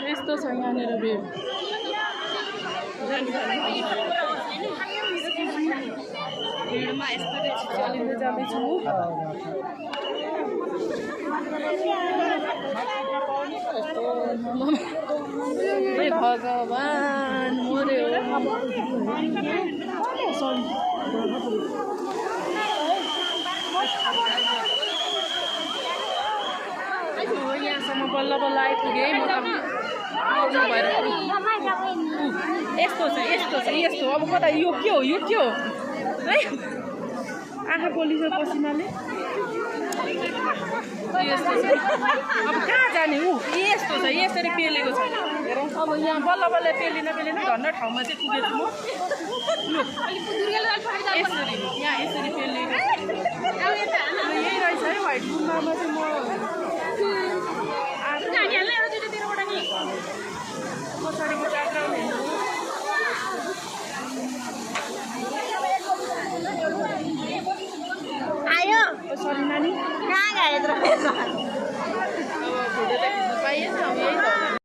यस्तो छ यहाँनिर भिड भिडमा यस्तो चलिँदै जाँदैछु हे भगवान मर्यो यहाँसम्म बल्ल बल्ल आइपुगेँ म यस्तो छ अब कता यो के हो है आँखा पोलिसक्यो पसिनाले यस्तो छ अब कहाँ जाने यस्तो छ यसरी पेलेको छ अब यहाँ बल्ल बल्ल पेलिन धन्न ठाउँमा चाहिँ पुगेछु म यसरी यहाँ यसरी पेलेको यही रहेछ है व्हाइट गुम्बामा चाहिँ म पछाडिको जात्रा आयो सरी नानी कहाँ गए